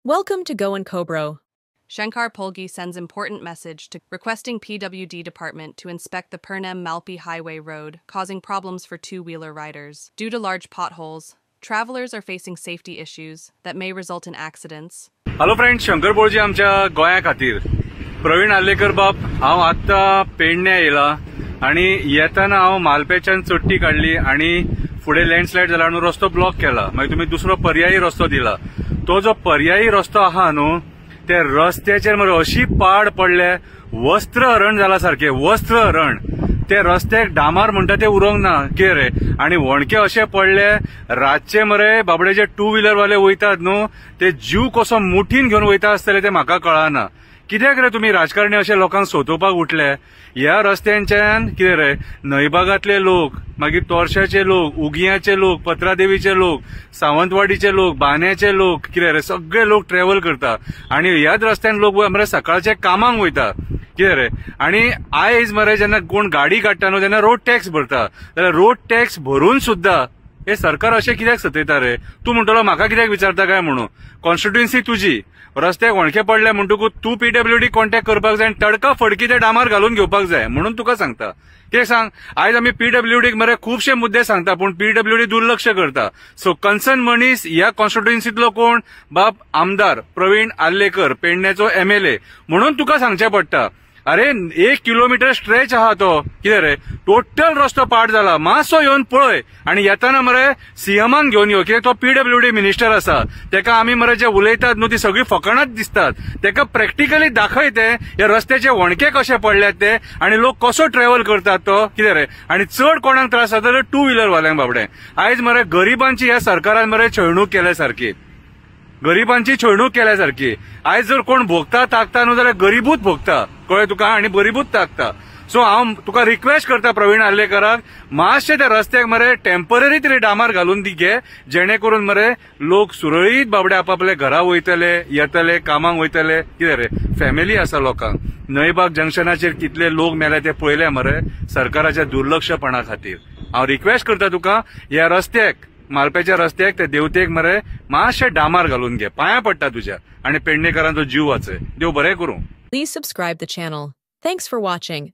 Welcome to Go and Cobro. Shankar Polgi sends important message to requesting PWD department to inspect the Pernem Malpi Highway Road, causing problems for two-wheeler riders. Due to large potholes, travelers are facing safety issues that may result in accidents. Hello friends, Shankar Polji आमच्या गोंया खातीर. प्रवीण आल्लेकर बाब, हांव आत्ता पेडण्या येयला आणि येताना हांव मालपेच्यान चडटी काढली आणि फुडें लँडस्लायड जाला न्हू, रस्तो ब्लॉक केला. मागीर तुमी दुसरो पर्यायी रस्तो दिला. तो जो पर्यायी रस्तो आहा न्हू, ते रस्त्याचेर मरे अशी पाड पडले, वस्त्र हरण जाला सारखे, वस्त्र हरण. ते रस्त्याक डांबार म्हणटा ते उरोंक ना कितें रे. आणि वणके अशे पडले, रातचे मरे बाबडे जे टू व्हीलर वाले वयतात न्हू, ते जीव कसो मुठीन घेवन वयता आसतले ते म्हाका कळना. कित्याक रे तुम्ही राजकारणी अशे लोकांक सोदोवपाक उठले? ह्या रस्त्यांच्यान कितें रे, नयबागातले लोक, मागीर तोरशाचे लोक, उगियाचे लोक, पत्रादेवीचे लोक, सावंतवाडीचे लोक, बान्याचे लोक, कितें रे, सगळे लोक ट्रॅव्हल करता आणि ह्याच रस्त्यान लोक मरे सकाळचे कामाक वयता कितें रे. आणि आयज मरे जेन्ना कोण गाडी काडटा न्हू, तेन्ना रोड टॅक्स भरता. जाल्यार रोड टॅक्स भरून सुद्धा हे सरकार अशें कित्याक सतयता रे? तूं म्हणटलो म्हाका कित्याक विचारता काय म्हणून. कॉन्स्टिट्युएन्सी तुजी, रस्त्याक वणके पडले म्हणटकूच तूं पीडब्ल्यूडी कॉन्टॅक्ट करपाक जाय आणि तडका फडकी ते डांबार घालून घेवपाक जाय म्हणून तुका सांगता. कितें सांग, आयज आमी पीडब्ल्यूडीक मरे खुबशे मुद्दे सांगता, पूण पीडब्ल्यूडी दुर्लक्ष करता. सो कन्सर्न मनीस ह्या कॉन्स्टिट्युएन्सीतलो कोण? बाब आमदार प्रवीण आल्लेकर, पेडण्याचो एमएलए म्हणून तुका सांगचें पडटा. अरे 1 किलोमीटर स्ट्रेच आहा तो, कितें रे, टोटल रस्तो पाड जाला. मातसो येवन पळय आणि येताना मरे सीएमाक घेवन यो, कित्याक तो पीडब्ल्यूडी मिनिस्टर आसा. तेका आमी मरे जे उलयतात न्हू ती सगळी फकाणाच दिसतात. तेका प्रॅक्टिकली दाखय ते ह्या रस्त्याचे वणके कशे पडल्यात ते आणि लोक कसो ट्रॅव्हल करतात तो, कितें रे. आणि चड कोणाक त्रास जाता तर टू व्हीलर वाल्यांक बाबडे. आयज मरे गरिबांची ह्या सरकारान मरे छळणूक केल्या सारखी, गरिबांची छळणूक केल्या सारखी. आयज जर कोण भोगता ताकता न्हू जाल्यार गरीबूच भोगता, कळ्ळें तुका, आणि गरीबूच ताकता. सो हांव तुका रिक्वेस्ट करता प्रवीण आल्लेकराक, मातशे त्या रस्त्याक मरे टेम्पररी तरी डांबार घालून दी घे, जेणे करून मरे लोक सुरळीत बाबडे आपापल्या घरा वयतले, येतले, कामाक वयतले. कितें रे, फॅमिली आसा लोकांक. नयबाग जंक्शनाचेर कितले लोक मेले ते पळयले मरे सरकाराच्या दुर्लक्षपणा खातीर. हांव रिक्वेस्ट करता तुका, ह्या रस्त्याक, मालपेच्या रस्त्याक ते देवतेक मरे मातशे डांबार घालून घे, पांयां पडटा तुज्या, आणि पेडणेकरांचो जीव वाचय. देव बरें करूं. Please subscribe the channel. Thanks for watching.